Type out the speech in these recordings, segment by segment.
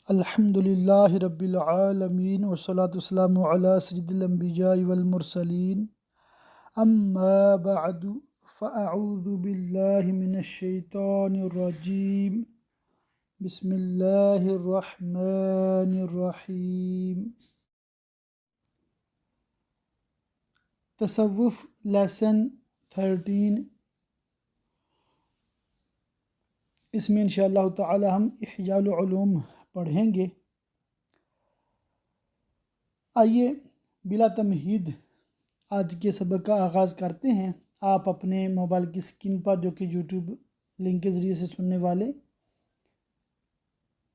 الحمدللہ رب العالمین والصلاة والسلام علی سید الانبیاء والمرسلین اما بعد فاعوذ باللہ من الشیطان الرجیم بسم اللہ الرحمن الرحیم تصوف لیسن 13 اس میں انشاءاللہ تعالی ہم احیاء العلوم پڑھیں گے۔ آئیے بلا تمہید آج کے سبق کا آغاز کرتے ہیں۔ آپ اپنے موبائل کی اسکرین پر جو کہ یوٹیوب لنک کے ذریعے سے سننے والے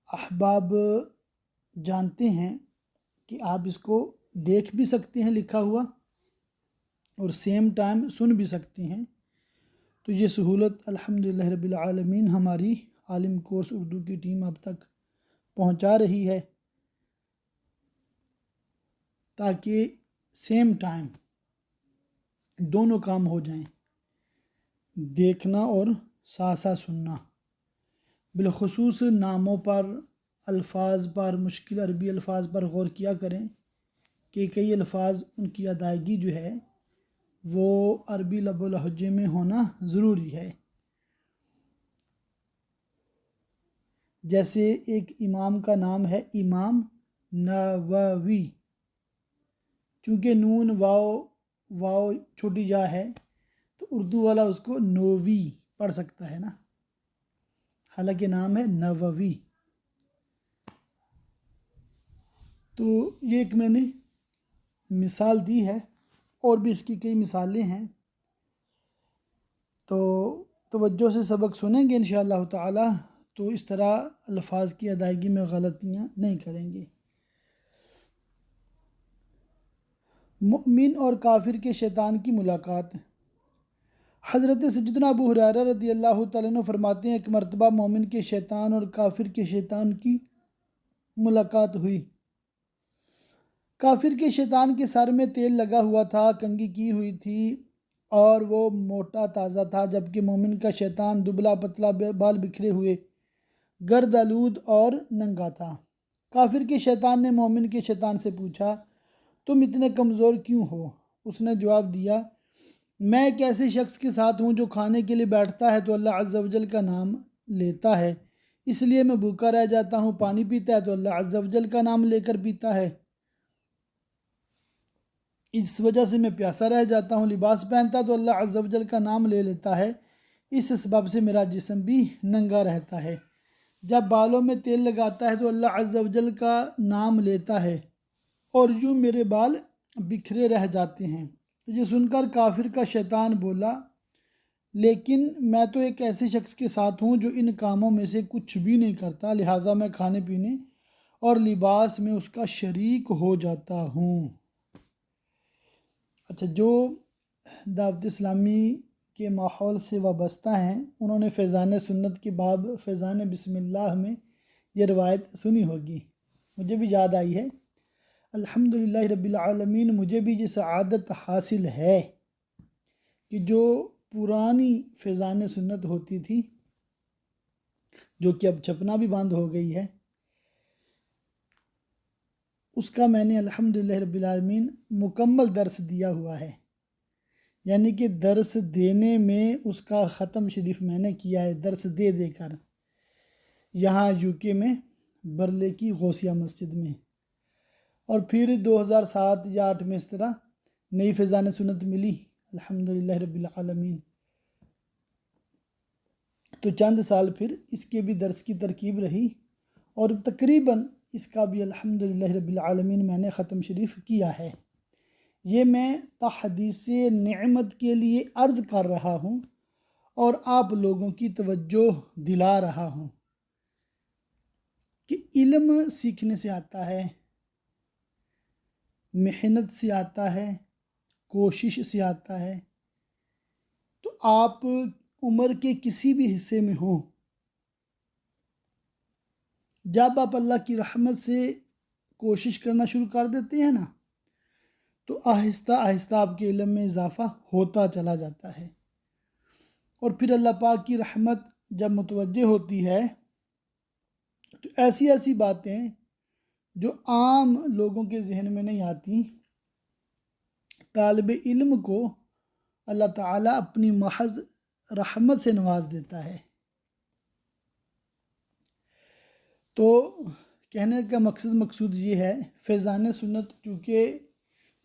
احباب جانتے ہیں کہ آپ اس کو دیکھ بھی سکتے ہیں لکھا ہوا اور سیم ٹائم سن بھی سکتے ہیں، تو یہ سہولت الحمدللہ رب العالمین ہماری عالم کورس اردو کی ٹیم اب تک پہنچا رہی ہے تاکہ سیم ٹائم دونوں کام ہو جائیں، دیکھنا اور ساتھ ساتھ سننا۔ بالخصوص ناموں پر، الفاظ پر، مشکل عربی الفاظ پر غور کیا کریں کہ کئی الفاظ ان کی ادائیگی جو ہے وہ عربی لب و لہجے میں ہونا ضروری ہے۔ جیسے ایک امام کا نام ہے امام نووی، چونکہ نون واو چھوٹی جا ہے تو اردو والا اس کو نووی پڑھ سکتا ہے نا، حالانکہ نام ہے نووی۔ تو یہ ایک میں نے مثال دی ہے، اور بھی اس کی کئی مثالیں ہیں، تو توجہ سے سبق سنیں گے انشاءاللہ تعالی تو اس طرح الفاظ کی ادائیگی میں غلطیاں نہیں کریں گے۔ مؤمن اور کافر کے شیطان کی ملاقات۔ حضرت سیدنا ابو ہریرہ رضی اللہ تعالیٰ عنہ فرماتے ہیں ایک مرتبہ مومن کے شیطان اور کافر کے شیطان کی ملاقات ہوئی۔ کافر کے شیطان کے سر میں تیل لگا ہوا تھا، کنگھی کی ہوئی تھی اور وہ موٹا تازہ تھا، جبکہ مومن کا شیطان دبلا پتلا، بال بکھرے ہوئے، گرد آلود اور ننگا تھا۔ کافر کے شیطان نے مومن کے شیطان سے پوچھا، تم اتنے کمزور کیوں ہو؟ اس نے جواب دیا، میں ایک ایسے شخص کے ساتھ ہوں جو کھانے کے لیے بیٹھتا ہے تو اللہ عز و جل کا نام لیتا ہے، اس لیے میں بھوکا رہ جاتا ہوں، پانی پیتا ہے تو اللہ عز و جل کا نام لے کر پیتا ہے، اس وجہ سے میں پیاسا رہ جاتا ہوں، لباس پہنتا تو اللہ عز و جل کا نام لے لیتا ہے، اس سبب سے میرا جسم بھی ننگا رہتا ہے، جب بالوں میں تیل لگاتا ہے تو اللہ عز و جل کا نام لیتا ہے اور یوں میرے بال بکھرے رہ جاتے ہیں۔ یہ سن کر کافر کا شیطان بولا، لیکن میں تو ایک ایسے شخص کے ساتھ ہوں جو ان کاموں میں سے کچھ بھی نہیں کرتا، لہٰذا میں کھانے پینے اور لباس میں اس کا شریک ہو جاتا ہوں۔ اچھا، جو دعوت اسلامی کے ماحول سے وابستہ ہیں انہوں نے فیضان سنت کے باب فیضان بسم اللہ میں یہ روایت سنی ہوگی، مجھے بھی یاد آئی ہے۔ الحمدللہ رب العالمین، مجھے بھی یہ سعادت حاصل ہے کہ جو پرانی فیضان سنت ہوتی تھی، جو کہ اب چھپنا بھی بند ہو گئی ہے، اس کا میں نے الحمدللہ رب العالمین مکمل درس دیا ہوا ہے، یعنی کہ درس دینے میں اس کا ختم شریف میں نے کیا ہے، درس دے دے کر، یہاں یو کے میں برلے کی غوثیہ مسجد میں، اور پھر 2007 یا 2008 میں اس طرح نئی فیضان سنت ملی الحمدللہ رب العالمین، تو چند سال پھر اس کے بھی درس کی ترکیب رہی اور تقریباً اس کا بھی الحمدللہ رب العالمین میں نے ختم شریف کیا ہے۔ یہ میں تحدیث نعمت کے لیے عرض کر رہا ہوں اور آپ لوگوں کی توجہ دلا رہا ہوں کہ علم سیکھنے سے آتا ہے، محنت سے آتا ہے، کوشش سے آتا ہے، تو آپ عمر کے کسی بھی حصے میں ہوں، جب آپ اللہ کی رحمت سے کوشش کرنا شروع کر دیتے ہیں نا تو آہستہ آہستہ آپ کے علم میں اضافہ ہوتا چلا جاتا ہے، اور پھر اللہ پاک کی رحمت جب متوجہ ہوتی ہے تو ایسی ایسی باتیں جو عام لوگوں کے ذہن میں نہیں آتی، طالب علم کو اللہ تعالیٰ اپنی محض رحمت سے نواز دیتا ہے۔ تو کہنے کا مقصود یہ ہے، فیضان سنت چونکہ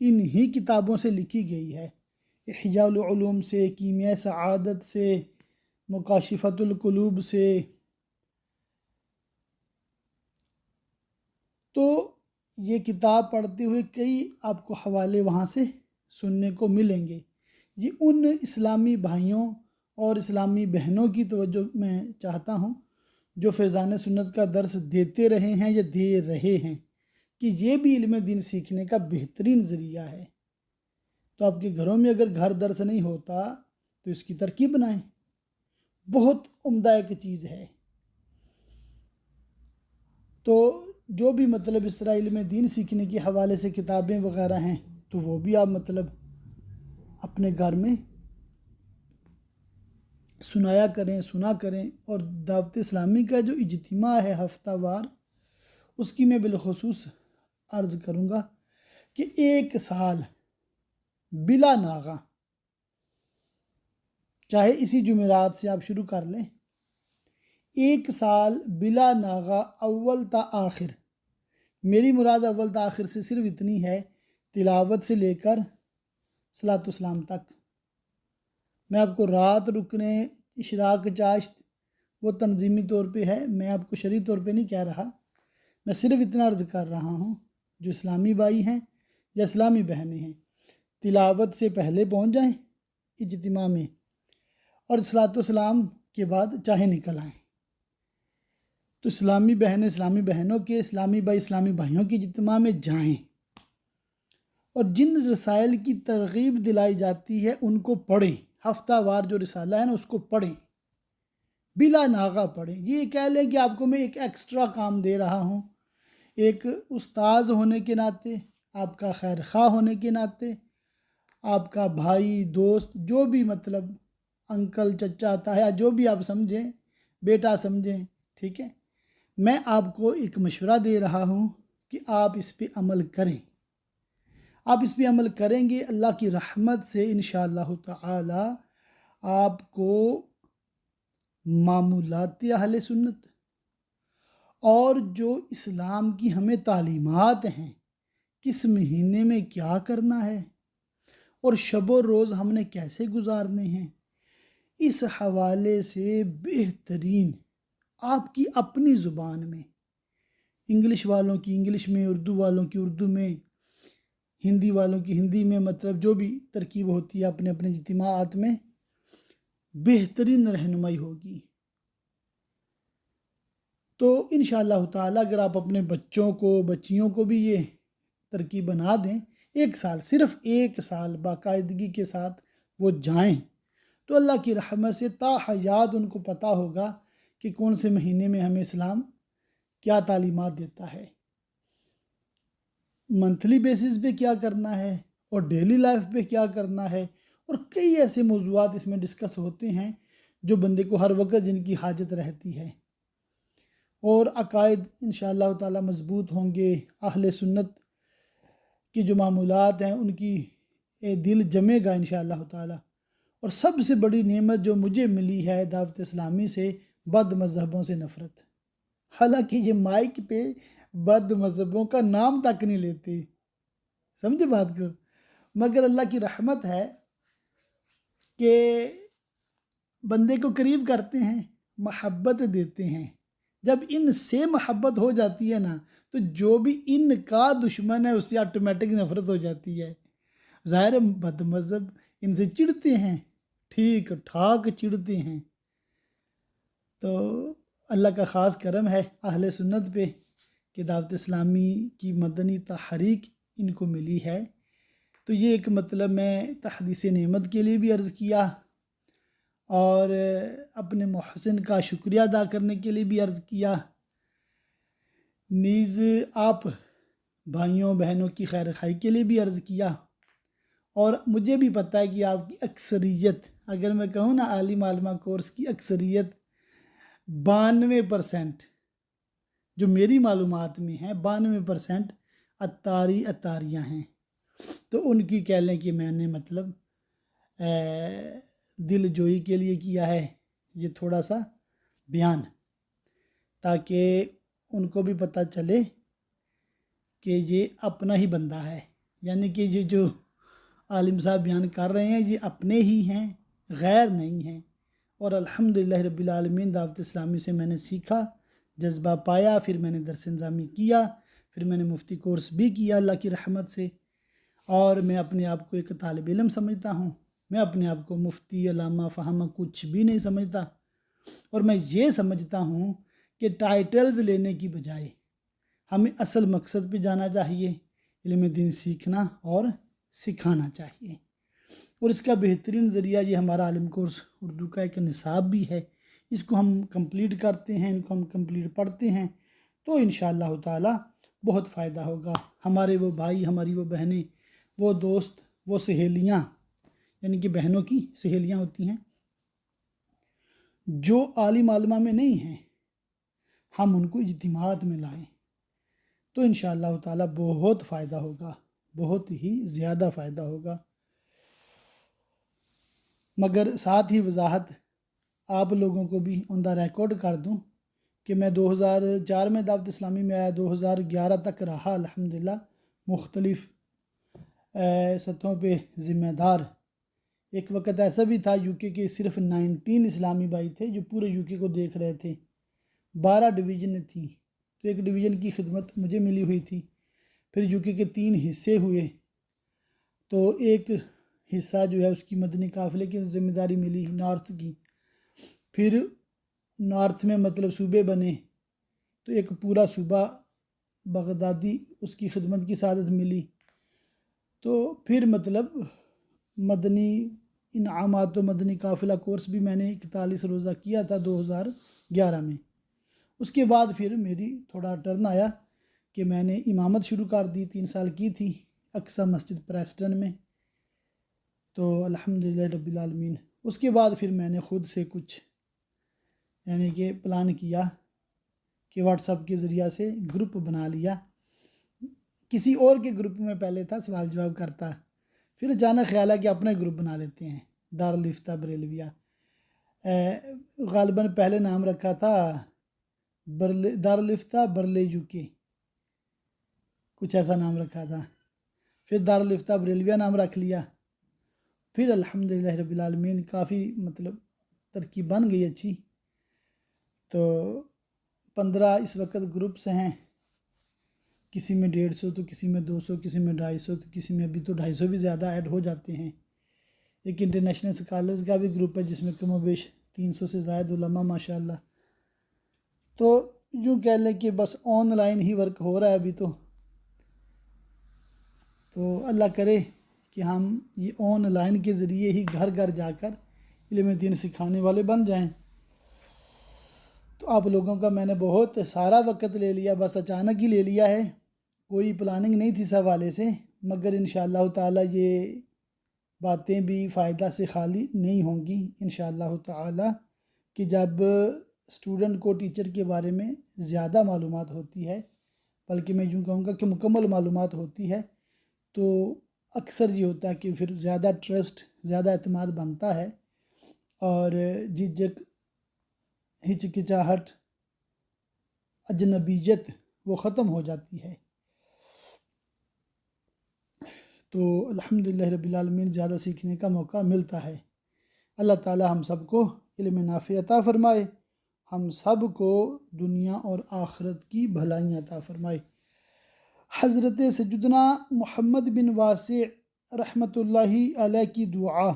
انہی کتابوں سے لکھی گئی ہے، احیاء العلوم سے، کیمیاء سعادت سے، مکاشفۃ القلوب سے، تو یہ کتاب پڑھتے ہوئے کئی آپ کو حوالے وہاں سے سننے کو ملیں گے۔ یہ ان اسلامی بھائیوں اور اسلامی بہنوں کی توجہ میں چاہتا ہوں جو فیضان سنت کا درس دیتے رہے ہیں یا دے رہے ہیں، کہ یہ بھی علم دین سیکھنے کا بہترین ذریعہ ہے۔ تو آپ کے گھروں میں اگر گھر درس نہیں ہوتا تو اس کی ترکیب بنائیں، بہت عمدہ ایک چیز ہے۔ تو جو بھی مطلب اس طرح علم دین سیکھنے کے حوالے سے کتابیں وغیرہ ہیں تو وہ بھی آپ مطلب اپنے گھر میں سنا کریں، اور دعوت اسلامی کا جو اجتماع ہے ہفتہ وار، اس کی میں بالخصوص عرض کروں گا کہ 1 سال بلا ناغہ، چاہے اسی جمعرات سے آپ شروع کر لیں، 1 سال بلا ناغہ اول تا آخر، میری مراد اول تا آخر سے صرف اتنی ہے، تلاوت سے لے کر صلاۃ السلام تک۔ میں آپ کو رات رکنے، اشراق چاشت، وہ تنظیمی طور پہ ہے، میں آپ کو شرعی طور پہ نہیں کہہ رہا، میں صرف اتنا عرض کر رہا ہوں، جو اسلامی بھائی ہیں یا اسلامی بہنیں ہیں، تلاوت سے پہلے پہنچ جائیں اجتماع میں، اور صلاۃ السلام کے بعد چاہے نکل آئیں۔ تو اسلامی بہنیں اسلامی بہنوں کے، اسلامی بھائی اسلامی بھائیوں کے اجتماع میں جائیں، اور جن رسائل کی ترغیب دلائی جاتی ہے ان کو پڑھیں، ہفتہ وار جو رسالہ ہے نا اس کو پڑھیں، بلا ناغہ پڑھیں۔ یہ کہہ لیں کہ آپ کو میں ایک ایکسٹرا کام دے رہا ہوں، ایک استاذ ہونے کے ناطے، آپ کا خیر خواہ ہونے کے ناطے، آپ کا بھائی دوست، جو بھی مطلب انکل چچا تایا جو بھی آپ سمجھیں، بیٹا سمجھیں، ٹھیک ہے، میں آپ کو ایک مشورہ دے رہا ہوں کہ آپ اس پہ عمل کریں۔ آپ اس پہ عمل کریں گے، اللہ کی رحمت سے انشاءاللہ تعالی آپ کو معمولات اہل سنت اور جو اسلام کی ہمیں تعلیمات ہیں، کس مہینے میں کیا کرنا ہے اور شب و روز ہم نے کیسے گزارنے ہیں، اس حوالے سے بہترین آپ کی اپنی زبان میں، انگلش والوں کی انگلش میں، اردو والوں کی اردو میں، ہندی والوں کی ہندی میں، مطلب جو بھی ترکیب ہوتی ہے اپنے اپنے اجتماعات میں، بہترین رہنمائی ہوگی۔ تو انشاءاللہ تعالی اگر آپ اپنے بچوں کو، بچیوں کو بھی یہ ترکیب بنا دیں، 1 سال، صرف 1 سال باقاعدگی کے ساتھ وہ جائیں، تو اللہ کی رحمت سے تا حیات ان کو پتہ ہوگا کہ کون سے مہینے میں ہمیں اسلام کیا تعلیمات دیتا ہے، منتھلی بیسس پہ کیا کرنا ہے اور ڈیلی لائف پہ کیا کرنا ہے، اور کئی ایسے موضوعات اس میں ڈسکس ہوتے ہیں جو بندے کو ہر وقت جن کی حاجت رہتی ہے، اور عقائد انشاءاللہ تعالی مضبوط ہوں گے، اہل سنت کی جو معمولات ہیں ان کی دل جمے گا انشاءاللہ تعالی۔ اور سب سے بڑی نعمت جو مجھے ملی ہے دعوت اسلامی سے، بد مذہبوں سے نفرت۔ حالانکہ یہ مائک پہ بد مذہبوں کا نام تک نہیں لیتے، سمجھے بات کو، مگر اللہ کی رحمت ہے کہ بندے کو قریب کرتے ہیں، محبت دیتے ہیں۔ جب ان سے محبت ہو جاتی ہے نا تو جو بھی ان کا دشمن ہے اس سے آٹومیٹک نفرت ہو جاتی ہے۔ ظاہر بد مذہب ان سے چڑھتے ہیں، ٹھیک ٹھاک چڑھتے ہیں۔ تو اللہ کا خاص کرم ہے اہل سنت پہ کہ دعوت اسلامی کی مدنی تحریک ان کو ملی ہے۔ تو یہ ایک مطلب میں تحدیث نعمت کے لیے بھی عرض کیا، اور اپنے محسن کا شکریہ ادا کرنے کے لیے بھی عرض کیا، نیز آپ بھائیوں بہنوں کی خیر خواہی کے لیے بھی عرض کیا۔ اور مجھے بھی پتہ ہے کہ آپ کی اکثریت، اگر میں کہوں نا عالم عالمہ کورس کی اکثریت 92% جو میری معلومات میں ہیں 92% اتاری اتاریاں ہیں، تو ان کی کہہ لیں کہ میں نے مطلب دل جوئی کے لیے کیا ہے یہ تھوڑا سا بیان، تاکہ ان کو بھی پتہ چلے کہ یہ اپنا ہی بندہ ہے، یعنی کہ یہ جو عالم صاحب بیان کر رہے ہیں یہ اپنے ہی ہیں، غیر نہیں ہیں۔ اور الحمدللہ رب العالمین دعوت اسلامی سے میں نے سیکھا، جذبہ پایا، پھر میں نے درس انظامی کیا، پھر میں نے مفتی کورس بھی کیا اللہ کی رحمت سے، اور میں اپنے آپ کو ایک طالب علم سمجھتا ہوں، میں اپنے آپ کو مفتی علامہ فہامہ کچھ بھی نہیں سمجھتا، اور میں یہ سمجھتا ہوں کہ ٹائٹلز لینے کی بجائے ہمیں اصل مقصد پہ جانا چاہیے، علم دین سیکھنا اور سکھانا چاہیے۔ اور اس کا بہترین ذریعہ یہ ہمارا عالم کورس اردو کا ایک نصاب بھی ہے، اس کو ہم کمپلیٹ کرتے ہیں، ان کو ہم کمپلیٹ پڑھتے ہیں تو انشاءاللہ تعالی بہت فائدہ ہوگا۔ ہمارے وہ بھائی، ہماری وہ بہنیں، وہ دوست، وہ سہیلیاں، یعنی کہ بہنوں کی سہیلیاں ہوتی ہیں جو عالم عالمہ میں نہیں ہیں، ہم ان کو اجتماعات میں لائیں تو انشاءاللہ تعالی بہت فائدہ ہوگا، بہت ہی زیادہ فائدہ ہوگا۔ مگر ساتھ ہی وضاحت آپ لوگوں کو بھی آن دا ریکارڈ کر دوں کہ میں 2004 میں دعوت اسلامی میں آیا، 2011 تک رہا الحمدللہ، مختلف سطحوں پہ ذمہ دار۔ ایک وقت ایسا بھی تھا یو کے صرف 19 اسلامی بھائی تھے جو پورے یو کے کو دیکھ رہے تھے، 12 ڈویژنیں تھیں، تو ایک ڈویژن کی خدمت مجھے ملی ہوئی تھی۔ پھر یو کے 3 حصے ہوئے، تو ایک حصہ جو ہے اس کی مدنی قافلے کی ذمہ داری ملی نارتھ کی، پھر نارتھ میں مطلب صوبے بنے تو ایک پورا صوبہ بغدادی اس کی خدمت کی سعادت ملی، تو پھر مطلب مدنی انعامات و مدنی قافلہ کورس بھی میں نے 41 روزہ کیا تھا 2011 میں۔ اس کے بعد پھر میری تھوڑا ٹرن آیا کہ میں نے امامت شروع کر دی، 3 سال کی تھی اقصی مسجد پریسٹن میں، تو الحمدللہ رب العالمین۔ اس کے بعد پھر میں نے خود سے کچھ یعنی کہ پلان کیا کہ واٹس ایپ کے ذریعہ سے گروپ بنا لیا، کسی اور کے گروپ میں پہلے تھا سوال جواب کرتا، پھر اچانک خیال ہے کہ اپنا گروپ بنا لیتے ہیں، دارالفتہ بریلویہ، غالباً پہلے نام رکھا تھا دارالفتہ برلے یو کے، کچھ ایسا نام رکھا تھا، پھر دارالفتہ بریلویہ نام رکھ لیا، پھر الحمدللہ رب العالمین کافی مطلب ترکیب بن گئی اچھی، تو 15 اس وقت گروپس ہیں، کسی میں 150 تو کسی میں 200، کسی میں 250، تو کسی میں ابھی تو 250 بھی زیادہ ایڈ ہو جاتے ہیں۔ ایک انٹرنیشنل سکالرز کا بھی گروپ ہے جس میں کم و بیش 300 سے زائد علماء ماشاءاللہ، تو یوں کہہ لیں کہ بس آن لائن ہی ورک ہو رہا ہے ابھی تو اللہ کرے کہ ہم یہ آن لائن کے ذریعے ہی گھر گھر جا کر علم دین سکھانے والے بن جائیں۔ تو آپ لوگوں کا میں نے بہت سارا وقت لے لیا، بس اچانک ہی لے لیا ہے، کوئی پلاننگ نہیں تھی اس حوالے سے، مگر انشاءاللہ تعالی یہ باتیں بھی فائدہ سے خالی نہیں ہوں گی انشاءاللہ تعالی، کہ جب اسٹوڈنٹ کو ٹیچر کے بارے میں زیادہ معلومات ہوتی ہے، بلکہ میں یوں کہوں گا کہ مکمل معلومات ہوتی ہے، تو اکثر یہ ہوتا ہے کہ پھر زیادہ ٹرسٹ، زیادہ اعتماد بنتا ہے، اور جھجک، ہچکچاہٹ، اجنبیت وہ ختم ہو جاتی ہے۔ تو الحمدللہ رب العالمین زیادہ سیکھنے کا موقع ملتا ہے۔ اللہ تعالی ہم سب کو علم نافع عطا فرمائے، ہم سب کو دنیا اور آخرت کی بھلائیاں عطا فرمائے۔ حضرت سیدنا محمد بن واسع رحمۃ اللہ علیہ کی دعا۔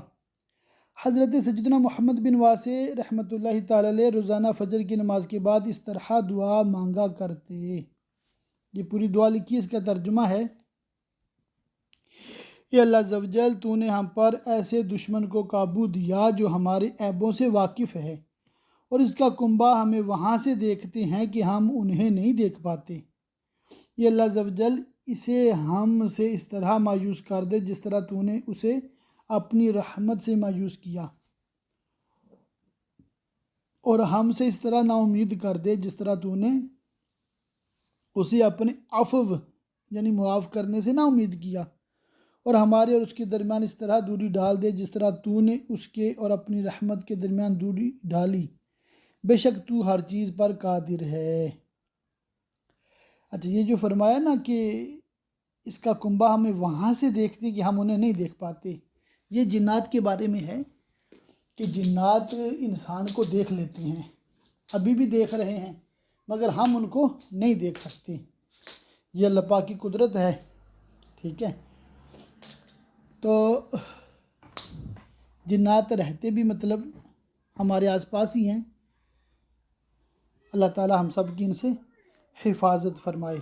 حضرت سیدنا محمد بن واسع رحمۃ اللہ تعالی علیہ روزانہ فجر کی نماز کے بعد اس طرح دعا مانگا کرتے، یہ پوری دعا لکھی، اس کا ترجمہ ہے: اے اللہ عز و جل، تو نے ہم پر ایسے دشمن کو قابو دیا جو ہمارے عیبوں سے واقف ہے، اور اس کا کنبہ ہمیں وہاں سے دیکھتے ہیں کہ ہم انہیں نہیں دیکھ پاتے۔ اے اللہ عز و جل، اسے ہم سے اس طرح مایوس کر دے جس طرح تو نے اسے اپنی رحمت سے مایوس کیا، اور ہم سے اس طرح نا امید کر دے جس طرح تو نے اسے اپنے عفو یعنی معاف کرنے سے نہ امید کیا، اور ہمارے اور اس کے درمیان اس طرح دوری ڈال دے جس طرح تو نے اس کے اور اپنی رحمت کے درمیان دوری ڈالی، بے شک تو ہر چیز پر قادر ہے۔ اچھا، یہ جو فرمایا نا کہ اس کا کنبہ ہمیں وہاں سے دیکھتے کہ ہم انہیں نہیں دیکھ پاتے، یہ جنات کے بارے میں ہے کہ جنات انسان کو دیکھ لیتے ہیں، ابھی بھی دیکھ رہے ہیں، مگر ہم ان کو نہیں دیکھ سکتے۔ یہ اللہ پاک کی قدرت ہے، ٹھیک ہے۔ تو جنات رہتے بھی مطلب ہمارے آس پاس ہی ہیں، اللہ تعالی ہم سب کی ان سے حفاظت فرمائے۔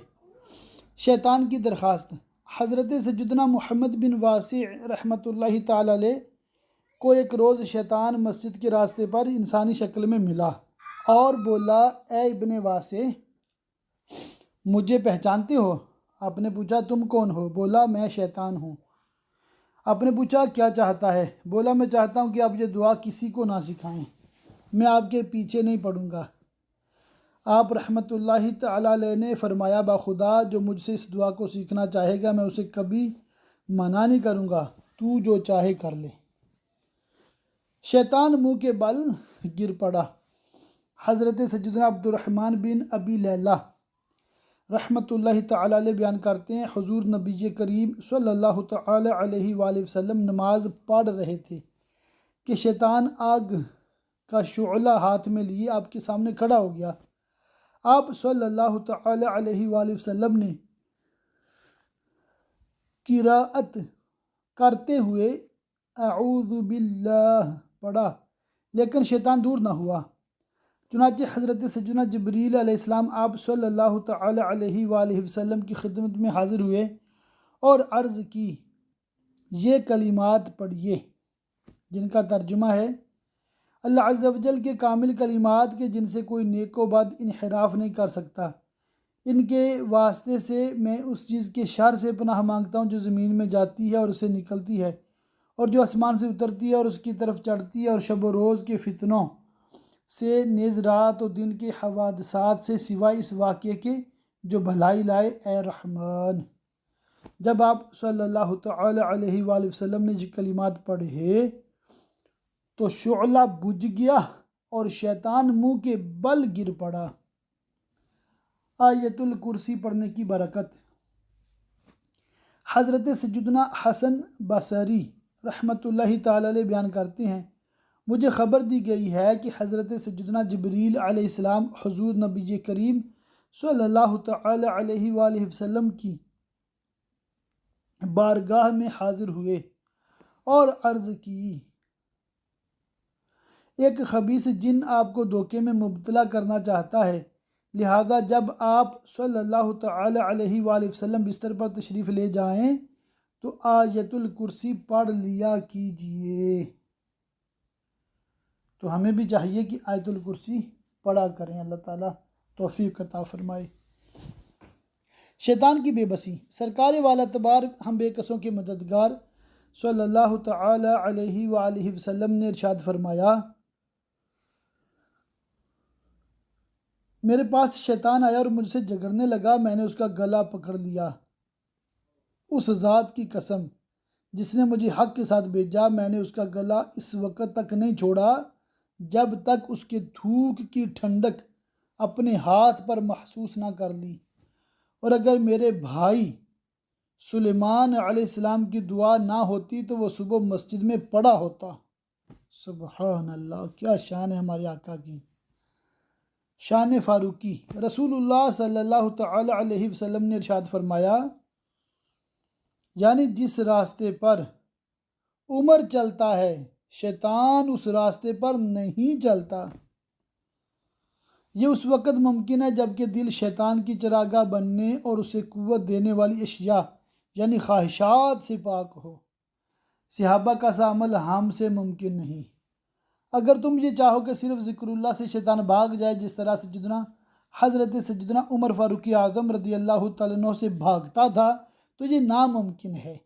شیطان کی درخواست۔ حضرت سیدنا محمد بن واسع رحمۃ اللہ تعالی علیہ کو ایک روز شیطان مسجد کے راستے پر انسانی شکل میں ملا اور بولا، اے ابن واسع، مجھے پہچانتے ہو؟ آپ نے پوچھا، تم کون ہو؟ بولا، میں شیطان ہوں۔ آپ نے پوچھا، کیا چاہتا ہے؟ بولا، میں چاہتا ہوں کہ آپ یہ دعا کسی کو نہ سکھائیں، میں آپ کے پیچھے نہیں پڑوں گا۔ آپ رحمۃ اللہ تعالی علیہ نے فرمایا، باخدا جو مجھ سے اس دعا کو سیکھنا چاہے گا میں اسے کبھی منع نہیں کروں گا، تو جو چاہے کر لے۔ شیطان منہ کے بل گر پڑا۔ حضرت سیدنا عبد الرحمن بن ابی لیلہ رحمۃ اللہ تعالی علیہ بیان کرتے ہیں، حضور نبی کریم صلی اللہ تعالی علیہ وآلہ وسلم نماز پڑھ رہے تھے کہ شیطان آگ کا شعلہ ہاتھ میں لیے آپ کے سامنے کھڑا ہو گیا۔ آپ صلی اللہ تعالی علیہ وآلہ وسلم نے قراءت کرتے ہوئے اعوذ باللہ پڑھا، لیکن شیطان دور نہ ہوا۔ چنانچہ حضرت سیدنا جبریل علیہ السلام آپ صلی اللہ تعالی علیہ وآلہ وسلم کی خدمت میں حاضر ہوئے اور عرض کی، یہ کلمات پڑھیے، جن کا ترجمہ ہے، اللہ عز و جل کے کامل کلمات کے جن سے کوئی نیک و بد انحراف نہیں کر سکتا، ان کے واسطے سے میں اس چیز کے شر سے پناہ مانگتا ہوں جو زمین میں جاتی ہے اور اسے نکلتی ہے، اور جو آسمان سے اترتی ہے اور اس کی طرف چڑھتی ہے، اور شب و روز کے فتنوں سے، نیز رات و دن کے حوادثات سے، سوائے اس واقعے کے جو بھلائی لائے، اے رحمان۔ جب آپ صلی اللہ تعالی علیہ وآلہ وسلم نے یہ کلمات پڑھے تو شعلہ بجھ گیا اور شیطان منہ کے بل گر پڑا۔ آیت الکرسی پڑھنے کی برکت۔ حضرت سیدنا حسن بصری رحمۃ اللہ تعالی علیہ بیان کرتے ہیں، مجھے خبر دی گئی ہے کہ حضرت سیدنا جبریل علیہ السلام حضور نبی کریم صلی اللہ تعالی علیہ وآلہ وسلم کی بارگاہ میں حاضر ہوئے اور عرض کی، ایک خبیث جن آپ کو دھوکے میں مبتلا کرنا چاہتا ہے، لہذا جب آپ صلی اللہ تعالی علیہ وآلہ وسلم بستر پر تشریف لے جائیں تو آیت الکرسی پڑھ لیا کیجئے۔ تو ہمیں بھی چاہیے کہ آیت الکرسی پڑھا کریں، اللہ تعالیٰ توفیق عطا فرمائے۔ شیطان کی بے بسی۔ سرکار والا تبار ہم بے کسوں کے مددگار صلی اللہ تعالی علیہ وآلہ وسلم نے ارشاد فرمایا، میرے پاس شیطان آیا اور مجھ سے جھگڑنے لگا، میں نے اس کا گلا پکڑ لیا۔ اس ذات کی قسم جس نے مجھے حق کے ساتھ بھیجا، میں نے اس کا گلا اس وقت تک نہیں چھوڑا جب تک اس کے تھوک کی ٹھنڈک اپنے ہاتھ پر محسوس نہ کر لی، اور اگر میرے بھائی سلیمان علیہ السلام کی دعا نہ ہوتی تو وہ صبح مسجد میں پڑا ہوتا۔ سبحان اللہ، کیا شان ہے ہمارے آقا کی، شان فاروقی۔ رسول اللہ صلی اللہ تعالی علیہ وسلم نے ارشاد فرمایا، یعنی جس راستے پر عمر چلتا ہے شیطان اس راستے پر نہیں چلتا۔ یہ اس وقت ممکن ہے جب کہ دل شیطان کی چراگاہ بننے اور اسے قوت دینے والی اشیاء یعنی خواہشات سے پاک ہو۔ صحابہ کا سا عمل ہم سے ممکن نہیں۔ اگر تم یہ چاہو کہ صرف ذکر اللہ سے شیطان بھاگ جائے جس طرح سیدنا حضرت سیدنا عمر فاروق اعظم رضی اللہ تعالیٰ عنہ سے بھاگتا تھا تو یہ ناممکن ہے۔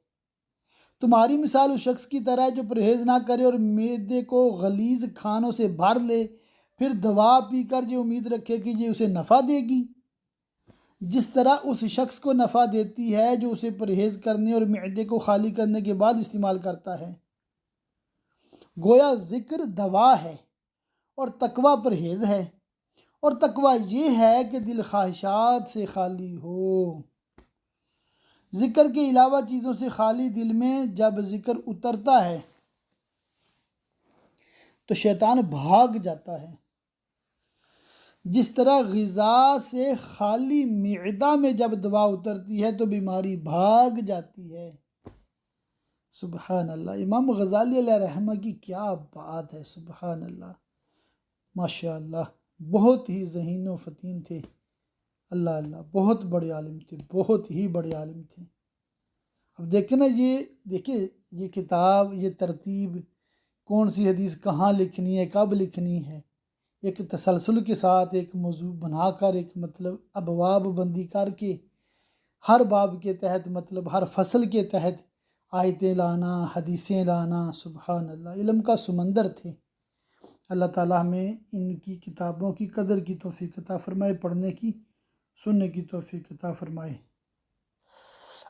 تمہاری مثال اس شخص کی طرح ہے جو پرہیز نہ کرے اور معدے کو غلیظ کھانوں سے بھر لے، پھر دوا پی کر یہ امید رکھے کہ یہ اسے نفع دے گی۔ جس طرح اس شخص کو نفع دیتی ہے جو اسے پرہیز کرنے اور معدے کو خالی کرنے کے بعد استعمال کرتا ہے۔ گویا ذکر دوا ہے اور تقوی پرہیز ہے، اور تقوی یہ ہے کہ دل خواہشات سے خالی ہو۔ ذکر کے علاوہ چیزوں سے خالی دل میں جب ذکر اترتا ہے تو شیطان بھاگ جاتا ہے، جس طرح غذا سے خالی معدہ میں جب دوا اترتی ہے تو بیماری بھاگ جاتی ہے۔ سبحان اللہ، امام غزالی علیہ رحمہ کی کیا بات ہے، سبحان اللہ، ماشاء اللہ، بہت ہی ذہین و فطین تھے، اللہ اللہ، بہت بڑے عالم تھے، بہت ہی بڑے عالم تھے۔ اب دیکھیں نا، دیکھیں یہ کتاب، یہ ترتیب، کون سی حدیث کہاں لکھنی ہے، کب لکھنی ہے، ایک تسلسل کے ساتھ ایک موضوع بنا کر، ایک مطلب ابواب بندی کر کے، ہر باب کے تحت مطلب ہر فصل کے تحت آیتیں لانا، حدیثیں لانا، سبحان اللہ، علم کا سمندر تھے۔ اللہ تعالیٰ ہمیں ان کی کتابوں کی قدر کی توفیق عطا فرمائے، پڑھنے کی، سننے کی توفیق عطا فرمائے۔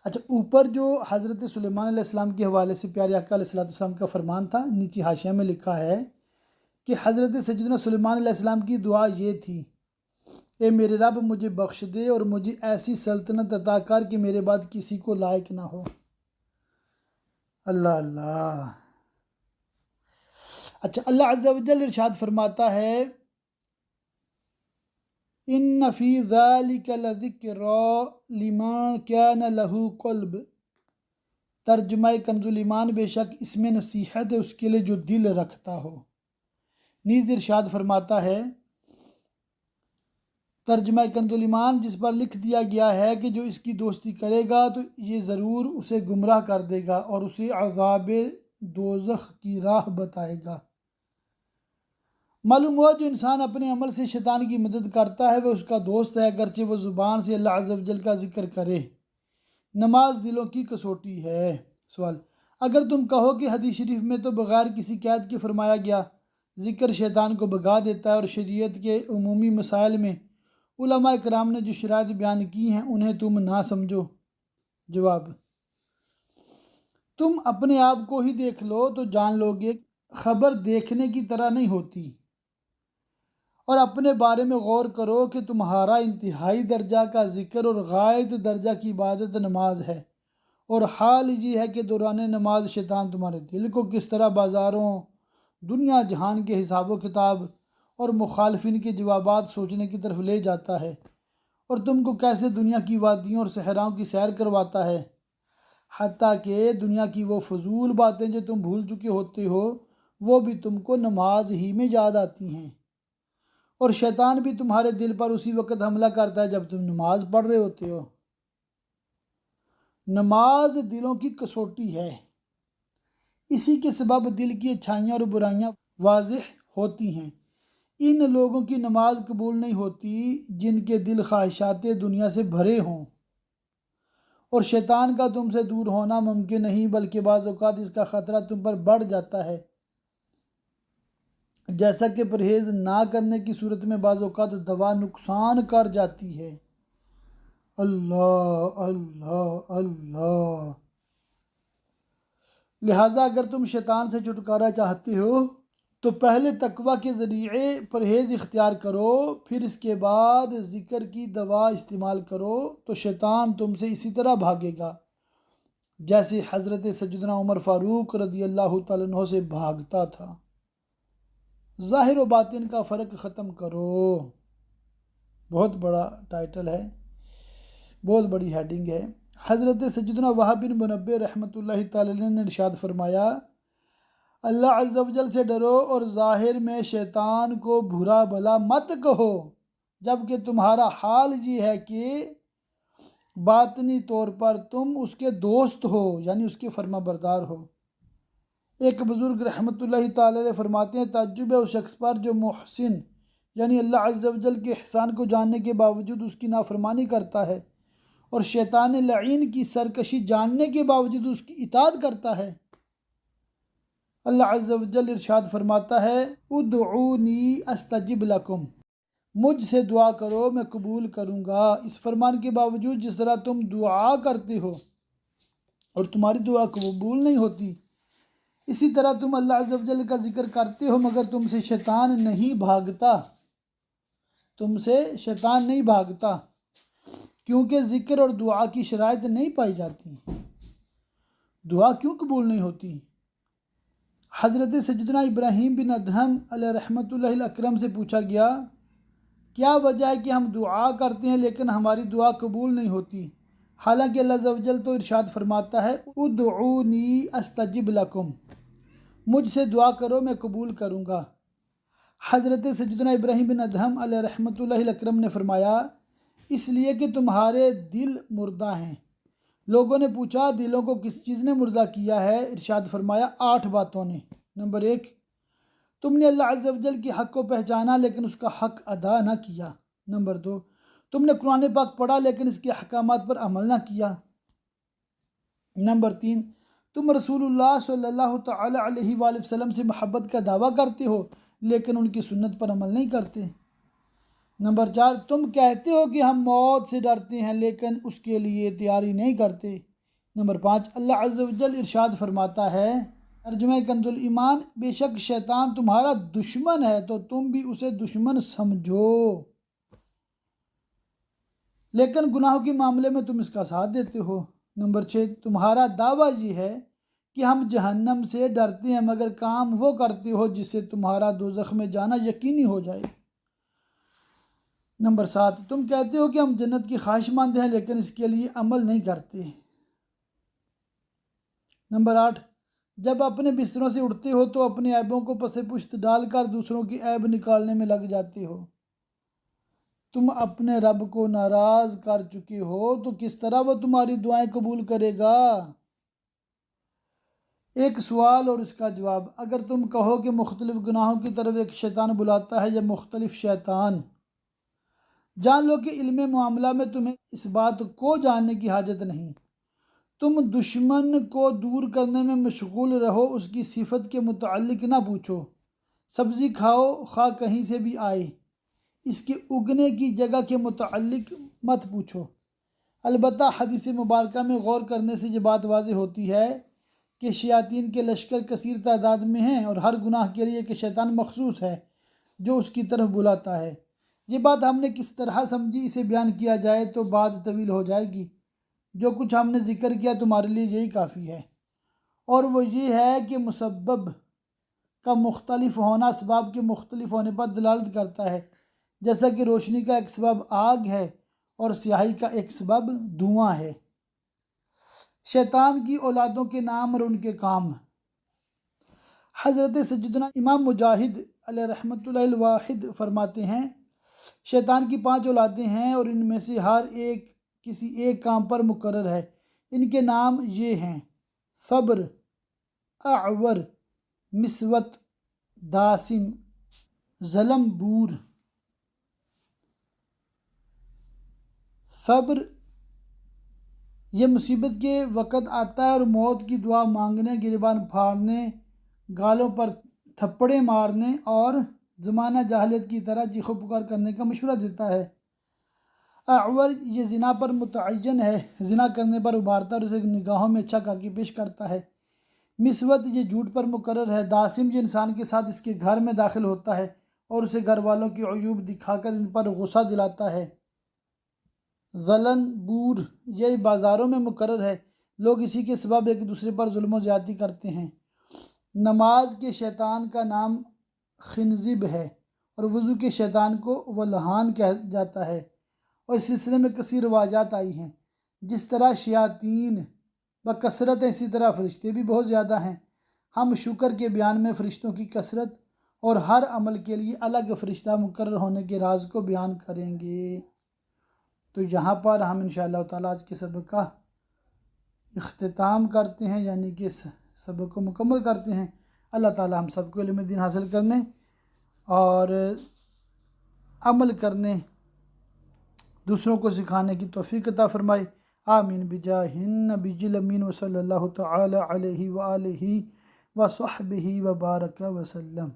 اچھا، اوپر جو حضرت سلیمان علیہ السلام کے حوالے سے پیارے آقا علیہ السلام کا فرمان تھا، نیچے حاشیہ میں لکھا ہے کہ حضرت سیدنا سلیمان علیہ السلام کی دعا یہ تھی: اے میرے رب، مجھے بخش دے اور مجھے ایسی سلطنت عطا کر کہ میرے بعد کسی کو لائق نہ ہو۔ اللہ اللہ۔ اچھا، اللہ عز و جل ارشاد فرماتا ہے: ان فی ذالک لذکری لمن کان لہ قلب۔ ترجمہ کنز ایمان: بے شک اس میں نصیحت ہے اس کے لیے جو دل رکھتا ہو۔ نیز ارشاد فرماتا ہے، ترجمہ کنز ایمان: جس پر لکھ دیا گیا ہے کہ جو اس کی دوستی کرے گا تو یہ ضرور اسے گمراہ کر دے گا اور اسے عذاب دوزخ کی راہ بتائے گا۔ معلوم ہوا جو انسان اپنے عمل سے شیطان کی مدد کرتا ہے وہ اس کا دوست ہے، اگرچہ وہ زبان سے اللہ عز و جل کا ذکر کرے۔ نماز دلوں کی کسوٹی ہے۔ سوال: اگر تم کہو کہ حدیث شریف میں تو بغیر کسی قید کے فرمایا گیا ذکر شیطان کو بھگا دیتا ہے، اور شریعت کے عمومی مسائل میں علماء کرام نے جو شرائط بیان کی ہیں انہیں تم نہ سمجھو۔ جواب: تم اپنے آپ کو ہی دیکھ لو تو جان لو گے خبر دیکھنے کی طرح نہیں ہوتی، اور اپنے بارے میں غور کرو کہ تمہارا انتہائی درجہ کا ذکر اور غائب درجہ کی عبادت نماز ہے، اور حال یہ ہے کہ دوران نماز شیطان تمہارے دل کو کس طرح بازاروں، دنیا جہان کے حساب و کتاب اور مخالفین کے جوابات سوچنے کی طرف لے جاتا ہے، اور تم کو کیسے دنیا کی وادیوں اور صحراؤں کی سیر کرواتا ہے، حتیٰ کہ دنیا کی وہ فضول باتیں جو تم بھول چکے ہوتے ہو وہ بھی تم کو نماز ہی میں یاد آتی ہیں، اور شیطان بھی تمہارے دل پر اسی وقت حملہ کرتا ہے جب تم نماز پڑھ رہے ہوتے ہو۔ نماز دلوں کی کسوٹی ہے، اسی کے سبب دل کی اچھائیاں اور برائیاں واضح ہوتی ہیں۔ ان لوگوں کی نماز قبول نہیں ہوتی جن کے دل خواہشات دنیا سے بھرے ہوں، اور شیطان کا تم سے دور ہونا ممکن نہیں، بلکہ بعض اوقات اس کا خطرہ تم پر بڑھ جاتا ہے، جیسا کہ پرہیز نہ کرنے کی صورت میں بعض اوقات دوا نقصان کر جاتی ہے۔ اللہ اللہ اللہ۔ لہٰذا اگر تم شیطان سے چھٹکارا چاہتے ہو تو پہلے تقوی کے ذریعے پرہیز اختیار کرو، پھر اس کے بعد ذکر کی دوا استعمال کرو، تو شیطان تم سے اسی طرح بھاگے گا جیسے حضرت سیدنا عمر فاروق رضی اللہ تعالیٰ عنہ سے بھاگتا تھا۔ ظاہر و باطن کا فرق ختم کرو۔ بہت بڑا ٹائٹل ہے، بہت بڑی ہیڈنگ ہے۔ حضرت سیدنا وہب بن منبہ رحمۃ اللہ تعالی علیہ نے ارشاد فرمایا: اللہ عز و جل سے ڈرو اور ظاہر میں شیطان کو برا بھلا مت کہو، جبکہ تمہارا حال یہ ہے کہ باطنی طور پر تم اس کے دوست ہو، یعنی اس کے فرما بردار ہو۔ ایک بزرگ رحمۃ اللہ تعالی علیہ فرماتے ہیں: تعجب ہے اس شخص پر جو محسن یعنی اللہ عز و جل کے احسان کو جاننے کے باوجود اس کی نافرمانی کرتا ہے، اور شیطان لعین کی سرکشی جاننے کے باوجود اس کی اطاعت کرتا ہے۔ اللہ عز و جل ارشاد فرماتا ہے: ادعونی استجب لکم، مجھ سے دعا کرو میں قبول کروں گا۔ اس فرمان کے باوجود جس طرح تم دعا کرتے ہو اور تمہاری دعا قبول نہیں ہوتی، اسی طرح تم اللہ عز و جل کا ذکر کرتے ہو مگر تم سے شیطان نہیں بھاگتا، تم سے شیطان نہیں بھاگتا، کیونکہ ذکر اور دعا کی شرائط نہیں پائی جاتی۔ دعا کیوں قبول نہیں ہوتی؟ حضرت سیدنا ابراہیم بن ادہم علیہ رحمۃ اللہ الاکرم سے پوچھا گیا، کیا وجہ ہے کہ ہم دعا کرتے ہیں لیکن ہماری دعا قبول نہیں ہوتی؟ حالانکہ اللہ عز و جل تو ارشاد فرماتا ہے ادعونی استجب لکم، مجھ سے دعا کرو میں قبول کروں گا۔ حضرت سیدنا ابراہیم بن ادہم علیہ رحمۃ اللہ الاکرم نے فرمایا، اس لیے کہ تمہارے دل مردہ ہیں۔ لوگوں نے پوچھا دلوں کو کس چیز نے مردہ کیا ہے؟ ارشاد فرمایا 8 باتوں نے۔ نمبر 1، تم نے اللہ عز و جل کی حق کو پہچانا لیکن اس کا حق ادا نہ کیا۔ نمبر 2، تم نے قرآن پاک پڑھا لیکن اس کے احکامات پر عمل نہ کیا۔ نمبر 3، تم رسول اللہ صلی اللہ تعالی علیہ وآلہ وسلم سے محبت کا دعویٰ کرتے ہو لیکن ان کی سنت پر عمل نہیں کرتے۔ نمبر 4، تم کہتے ہو کہ ہم موت سے ڈرتے ہیں لیکن اس کے لیے تیاری نہیں کرتے۔ نمبر 5، اللہ عز و جل ارشاد فرماتا ہے، ترجمہ کنز الایمان، بے شک شیطان تمہارا دشمن ہے تو تم بھی اسے دشمن سمجھو، لیکن گناہوں کے معاملے میں تم اس کا ساتھ دیتے ہو۔ نمبر 6، تمہارا دعویٰ یہ ہے کہ ہم جہنم سے ڈرتے ہیں مگر کام وہ کرتے ہو جس سے تمہارا دوزخ میں جانا یقینی ہو جائے۔ نمبر 7، تم کہتے ہو کہ ہم جنت کی خواہش مند ہیں لیکن اس کے لیے عمل نہیں کرتے۔ نمبر 8، جب اپنے بستروں سے اٹھتے ہو تو اپنے عیبوں کو پس پشت ڈال کر دوسروں کی عیب نکالنے میں لگ جاتے ہو۔ تم اپنے رب کو ناراض کر چکے ہو تو کس طرح وہ تمہاری دعائیں قبول کرے گا؟ ایک سوال اور اس کا جواب، اگر تم کہو کہ مختلف گناہوں کی طرف ایک شیطان بلاتا ہے یا مختلف شیطان، جان لو کہ علم معاملہ میں تمہیں اس بات کو جاننے کی حاجت نہیں۔ تم دشمن کو دور کرنے میں مشغول رہو، اس کی صفت کے متعلق نہ پوچھو۔ سبزی کھاؤ خواہ کہیں سے بھی آئے، اس کے اگنے کی جگہ کے متعلق مت پوچھو۔ البتہ حدیث مبارکہ میں غور کرنے سے یہ بات واضح ہوتی ہے کہ شیاطین کے لشکر کثیر تعداد میں ہیں اور ہر گناہ کے لیے کہ شیطان مخصوص ہے جو اس کی طرف بلاتا ہے۔ یہ بات ہم نے کس طرح سمجھی، اسے بیان کیا جائے تو بات طویل ہو جائے گی۔ جو کچھ ہم نے ذکر کیا تمہارے لیے یہی کافی ہے، اور وہ یہ ہے کہ مسبب کا مختلف ہونا اسباب کے مختلف ہونے پر دلالت کرتا ہے، جیسا کہ روشنی کا ایک سبب آگ ہے اور سیاہی کا ایک سبب دھواں ہے۔ شیطان کی اولادوں کے نام اور ان کے کام۔ حضرت سیدنا امام مجاہد علیہ رحمۃ اللہ الواحد فرماتے ہیں، شیطان کی 5 اولادیں ہیں اور ان میں سے ہر ایک کسی ایک کام پر مقرر ہے۔ ان کے نام یہ ہیں: صبر، اعور، مسوت، داسم، ظلم بور۔ صبر یہ مصیبت کے وقت آتا ہے اور موت کی دعا مانگنے، گریبان پھاڑنے، گالوں پر تھپڑے مارنے اور زمانہ جاہلیت کی طرح چیخو پکار کرنے کا مشورہ دیتا ہے۔ اعور یہ زنا پر متعین ہے، زنا کرنے پر ابھارتا ہے اور اسے نگاہوں میں اچھا کر کے پیش کرتا ہے۔ مسوت یہ جھوٹ پر مقرر ہے۔ داسم یہ انسان کے ساتھ اس کے گھر میں داخل ہوتا ہے اور اسے گھر والوں کی عیوب دکھا کر ان پر غصہ دلاتا ہے۔ ظلم بور یہ بازاروں میں مقرر ہے، لوگ اسی کے سبب ایک دوسرے پر ظلم و زیادتی کرتے ہیں۔ نماز کے شیطان کا نام خنزب ہے اور وضو کے شیطان کو ولہان کہا جاتا ہے، اور اس سلسلے میں کثیر روایات آئی ہیں۔ جس طرح شیاطین بکثرت ہیں اسی طرح فرشتے بھی بہت زیادہ ہیں۔ ہم شکر کے بیان میں فرشتوں کی کثرت اور ہر عمل کے لیے الگ فرشتہ مقرر ہونے کے راز کو بیان کریں گے۔ تو یہاں پر ہم انشاءاللہ تعالیٰ آج کے سبق کا اختتام کرتے ہیں، یعنی کہ اس سبق کو مکمل کرتے ہیں۔ اللہ تعالیٰ ہم سب کو علم دین حاصل کرنے اور عمل کرنے، دوسروں کو سکھانے کی توفیق عطا فرمائے۔ آمین بجاہ النبی الامین وصلی اللہ تعالی علیہ وآلہ وصحبہ وبارک وسلم۔